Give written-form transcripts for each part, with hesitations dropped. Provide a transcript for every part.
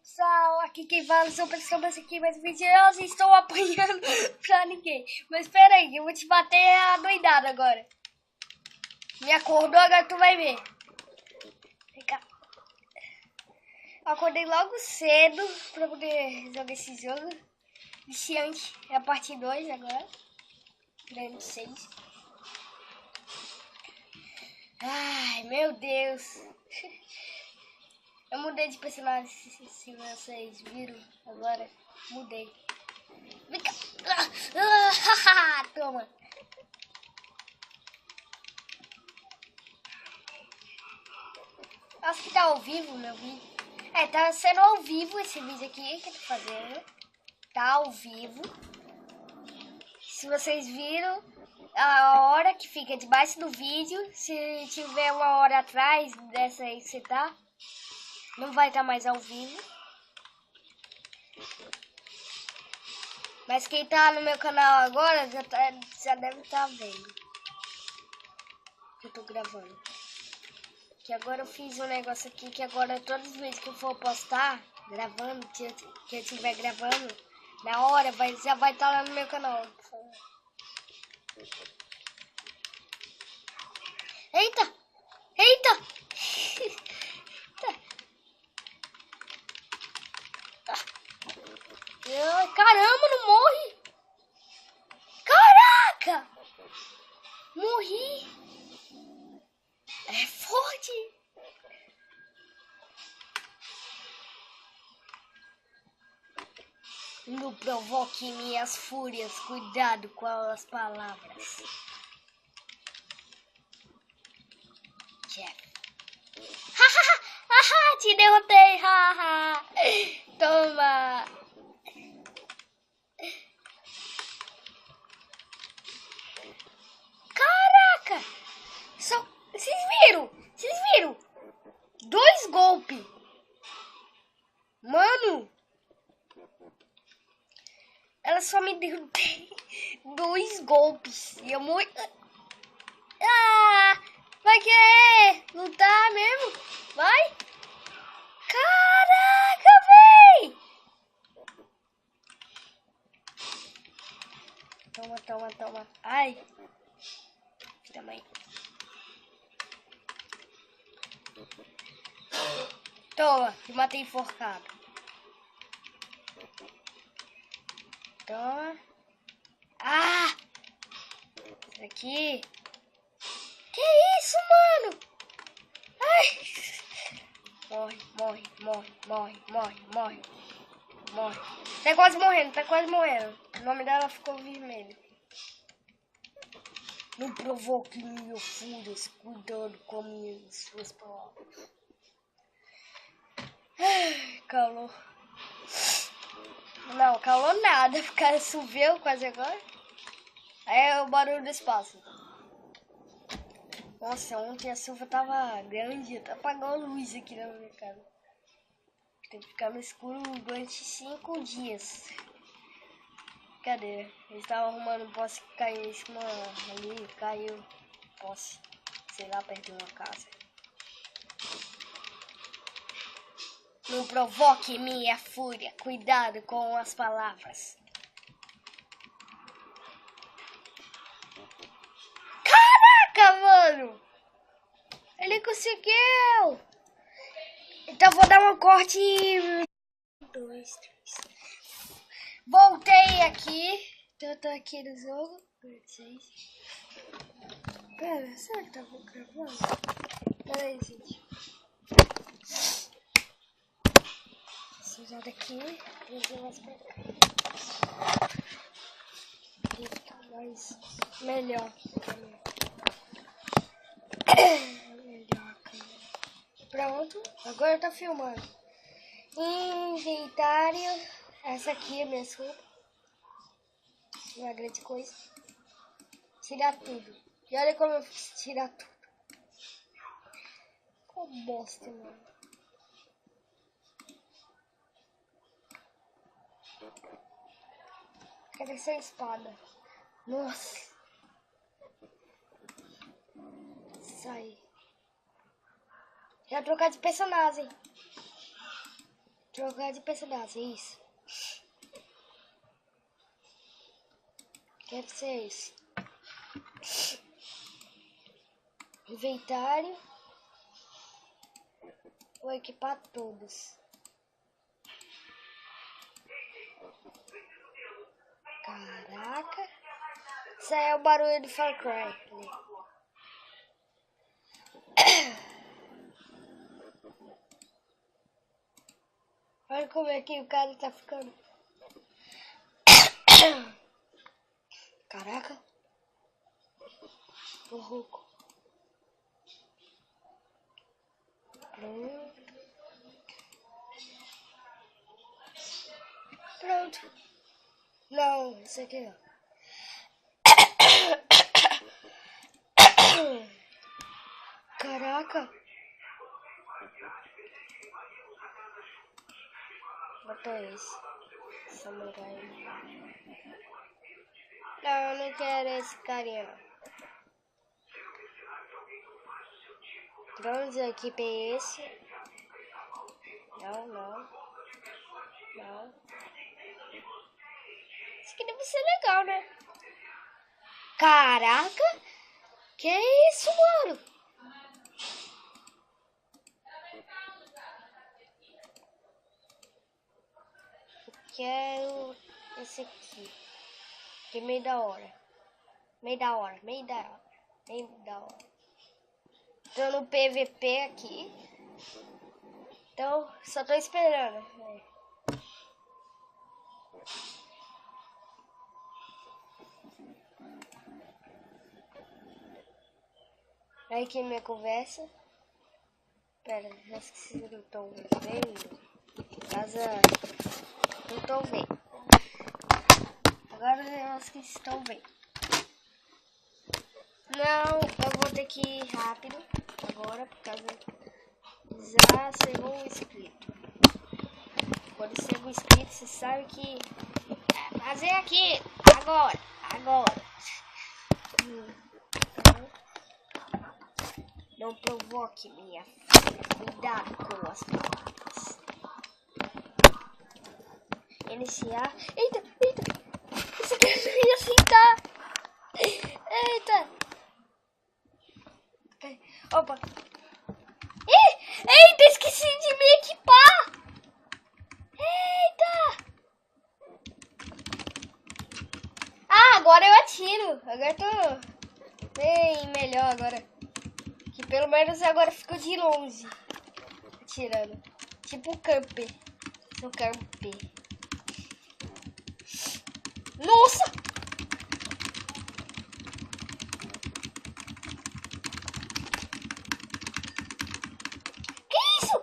pessoal, aqui quem fala sou pessoa aqui, mas vídeos estou apanhando pra ninguém. Mas espera aí, eu vou te bater adoidado agora. Me acordou, agora tu vai ver. Vem cá. Acordei logo cedo pra poder jogar esse jogo. Viciante, é a parte 2 agora. Grande 6. Ai, meu Deus. Eu mudei de personagem, se vocês viram agora. Mudei. Vem cá. Toma. Acho que tá ao vivo meu vídeo. É, tá sendo ao vivo esse vídeo aqui que eu tô fazendo. Tá ao vivo. Se vocês viram a hora que fica debaixo do vídeo, se tiver uma hora atrás dessa aí que você tá, não vai estar mais ao vivo. Mas quem tá no meu canal agora já deve estar vendo que eu tô gravando. Que agora eu fiz um negócio aqui que agora todos os vídeos que eu for postar, gravando, que eu estiver gravando, na hora já vai estar lá no meu canal. Eita! Eita! Caramba, não morre! Caraca! Morri! É forte! Não provoque minhas fúrias, cuidado com as palavras. Jeff. Haha, te derrotei, haha. Toma. Caraca! Vocês viram? Vocês viram? 2 golpes. Mano. Ela só me deu 2 golpes. E eu morri. Ah! Vai querer lutar mesmo? Vai! Caraca, véi! Toma, toma, toma. Ai! Também. Toma, te matei enforcado. Toma. Ah! Isso aqui. Que isso, mano? Ai! Morre, morre, morre, morre, morre, morre. Morre. Tá quase morrendo, tá quase morrendo. O nome dela ficou vermelho. Não provoque minhas fúrias, cuidado com minhas suas palavras. Ai, calor. Não, calor nada, porque choveu quase agora. Aí é o barulho do espaço. Nossa, ontem a chuva tava grande, apagou a luz aqui na minha casa. Tem que ficar no escuro durante 5 dias. Cadê? Eles estavam arrumando um poste que caiu em cima ali, caiu poste, sei lá, perto de uma casa. Não provoque minha fúria, cuidado com as palavras. Caraca, mano! Ele conseguiu! Então vou dar um corte. 2, 3. Voltei aqui. Eu tô aqui no jogo. 6. Pera, será que tava gravando? Pera aí, gente. Sujar daqui. Trazer mais pra cá. Aqui fica mais melhor. Melhor. Pronto. Agora tá filmando. Inventário. Essa aqui é minha roupa. Não é grande coisa. Tirar tudo. E olha como eu fiz tirar tudo. Que bosta, mano. Cadê essa espada? Nossa. Sai. Já trocar de personagem. Trocar de personagem, isso. Deve ser isso. Inventário. Vou equipar todos. Caraca. Isso aí é o barulho do Far Cry. Olha como é que o cara tá ficando. Caraca. Tô rouco. Pronto. Pronto. Não, isso aqui não. Caraca. Bota esse. Samurai. Não, eu não quero esse carinha. Pronto, eu equipei esse. Não. Isso aqui deve ser legal, né? Caraca! Que isso, mano? Eu quero esse aqui. Que é meio da hora. Meio da hora. Tô no PVP aqui. Então, só tô esperando. Aí aqui minha conversa. Pera, já esqueci do tom vendo. Casa. Não tô vendo. Agora eu esqueci estão vendo. Não, eu vou ter que ir rápido agora por causa já chegou o inscrito. Quando chega o inscrito, você sabe que fazer aqui agora. Não provoque minha filha. Cuidado com as palavras. Iniciar. Eita. Isso aqui eu ia sentar. Eita. Opa. Eita, esqueci de me equipar. Eita. Ah, agora eu atiro. Agora eu tô bem melhor agora. Que pelo menos agora fico de longe. Atirando. Tipo o camper. Sou camper. Nossa! Que isso?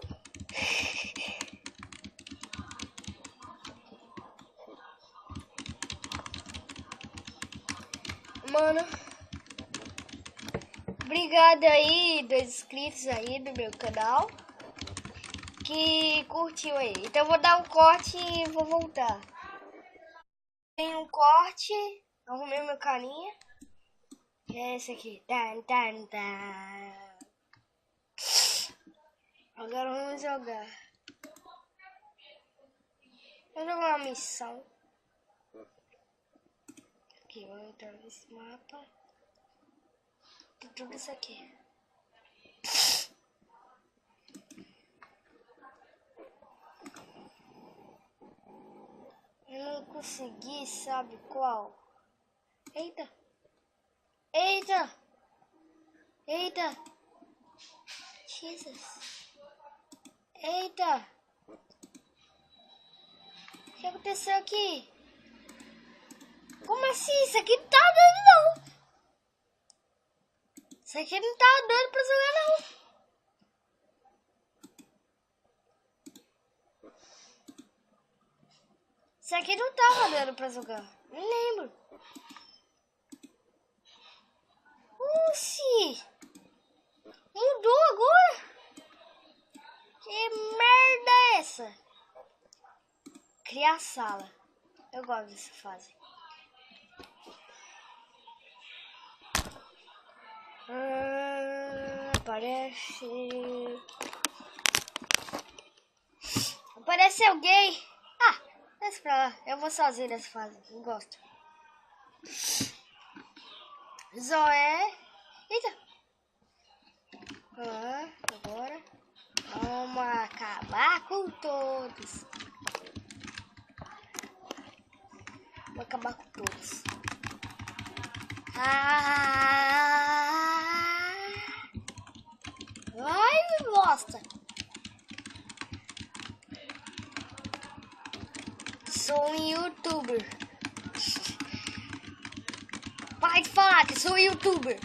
Mano, obrigado aí dos inscritos aí do meu canal que curtiu aí. Então eu vou dar um corte e vou voltar. Tem um corte, arrumei meu carinha. É esse aqui. Agora vamos jogar. Vou jogar uma missão. Aqui, vamos entrar nesse mapa. Tudo isso aqui. Eu não consegui, sabe qual? Eita! Jesus! Eita! O que aconteceu aqui? Como assim? Isso aqui não tá dando, não! Isso aqui não tá dando pra jogar, não! Isso aqui não tava dando pra jogar. Nem lembro. Oxi! Mudou agora? Que merda é essa? Criar sala. Eu gosto dessa fase. Parece... Parece alguém. Ah, deixa pra lá. Eu vou sozinho nessa fase. Não gosto. Zoé. Eita. Agora. Vamos acabar com todos. Vou acabar com todos. Ai, bosta. Sou um youtuber. Para de falar que sou um youtuber.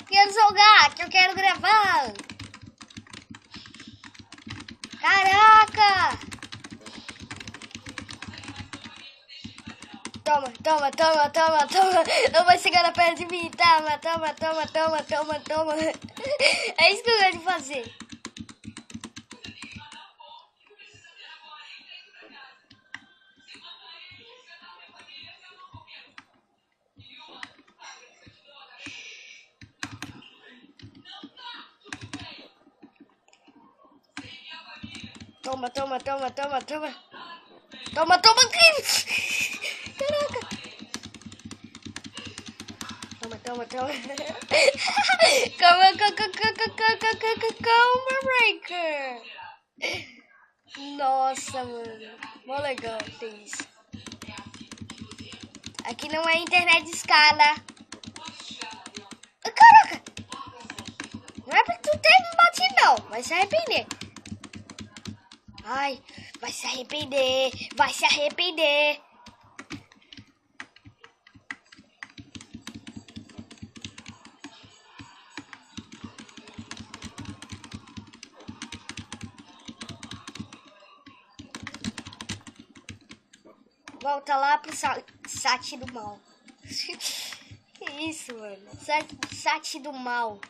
Quero jogar, que eu quero gravar. Caraca! Toma. Não vai chegar perto de mim. Toma. É isso que eu gosto de fazer. Toma. Caraca. Toma. Calma, Breaker. Nossa, mano. Mó legal ter isso. Aqui não é internet de escada. Caraca. Não é porque tu tem me batido, não. Vai se arrepender. Ai, vai se arrepender. Volta lá pro site do mal. Que isso, mano? Site do mal.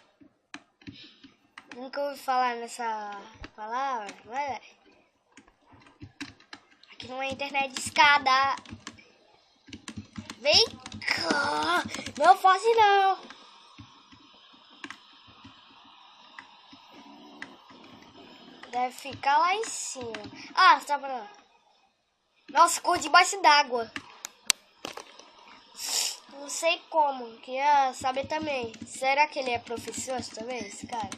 Nunca ouvi falar nessa palavra, mas aqui não é internet de escada. Vem cá. Não faça não. Deve ficar lá em cima. Ah, tá pra... Nossa, cor debaixo d'água. Não sei como. Queria saber também. Será que ele é professor também, esse cara?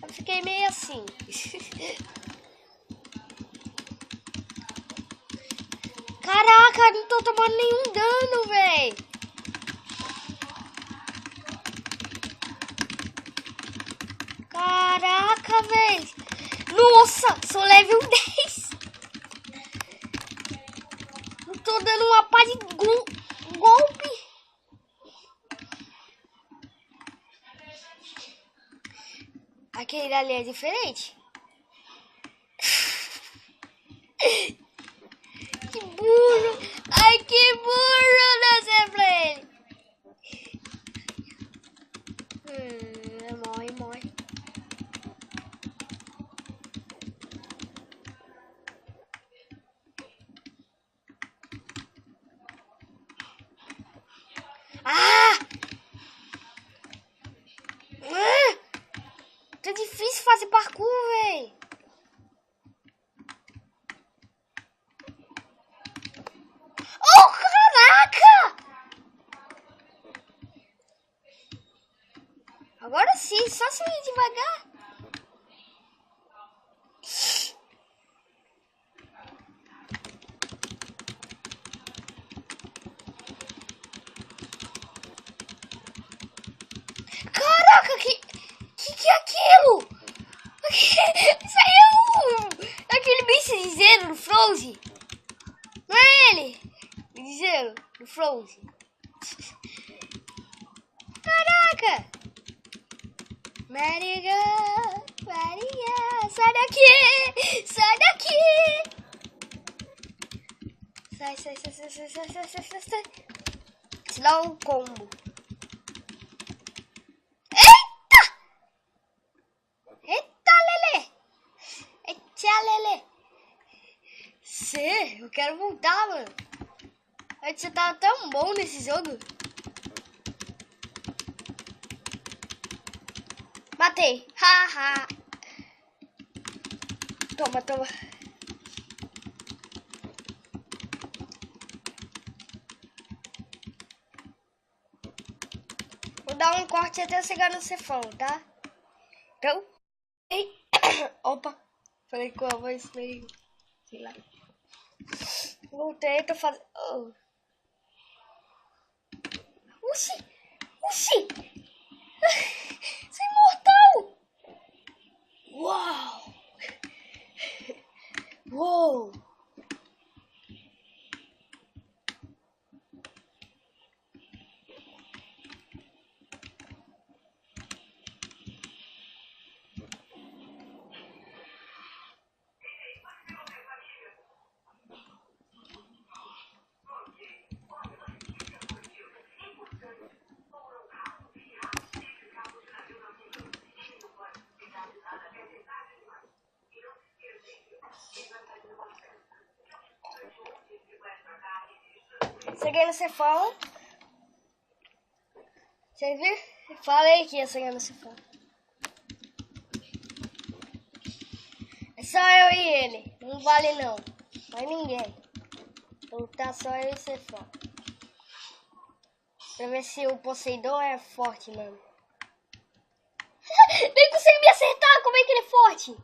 Eu fiquei meio assim. Caraca, não tô tomando nenhum dano, véi. Caraca, véi. Nossa, sou level 10. Não tô dando uma pá de golpe. Aquele ali é diferente. Que burro. Ai, que burro. Não sei pra ele. Morre. Tá difícil fazer parkour, véi. Oh, caraca! Agora sim, só se ir devagar. Caraca, que é aquilo? Isso aí é aquele bicho de gelo do Frozen. Não é ele? De gelo do Frozen. Caraca! Maria, sai daqui! Sai daqui! Sai. Te dá um combo. Lelê. Eu quero voltar, mano. Antes você tava tão bom nesse jogo. Matei. Haha. Toma, toma. Vou dar um corte até chegar no cefão, tá? Então... Opa! Falei com a voz meio... sei lá. Voltei, tô fazendo... Oh. Oxi! Oxi! Você é imortal! Uau! Uou! Cheguei no cefão. Você viu? Falei que ia chegar no cefão. É só eu e ele. Não vale não. Mais ninguém. Então tá só eu e o cefão. Pra ver se o Poseidon é forte mesmo. Nem consegui me acertar. Como é que ele é forte?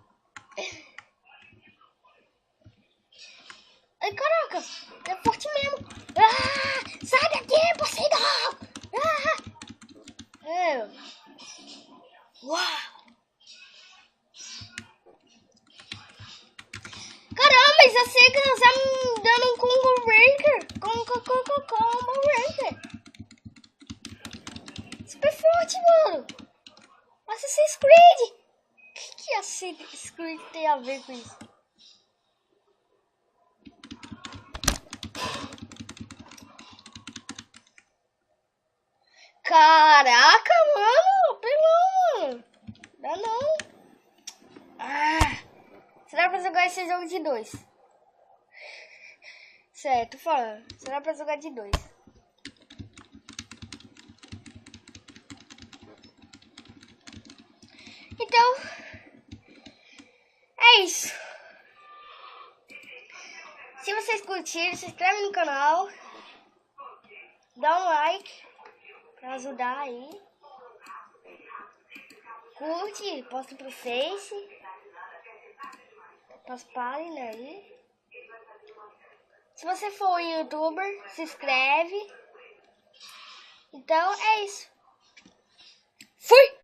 Ai, caraca. É forte mesmo. Ah, sai daqui, Poseidon. Ah. Uau. Caramba, já sei que nós estamos dando um combo breaker. Combo breaker. Super forte, mano. Assassin's Creed. O que Assassin's Creed tem a ver com isso? Caraca, mano. Pelão. Dá não. Ah. Será pra jogar esse jogo de 2? Certo, falando. Será pra jogar de 2? Então, é isso. Se vocês curtiram, se inscreve no canal. Dá um like pra ajudar aí. Curte, posta pro Face. Pras páginas aí. Se você for um youtuber, se inscreve. Então é isso. Fui!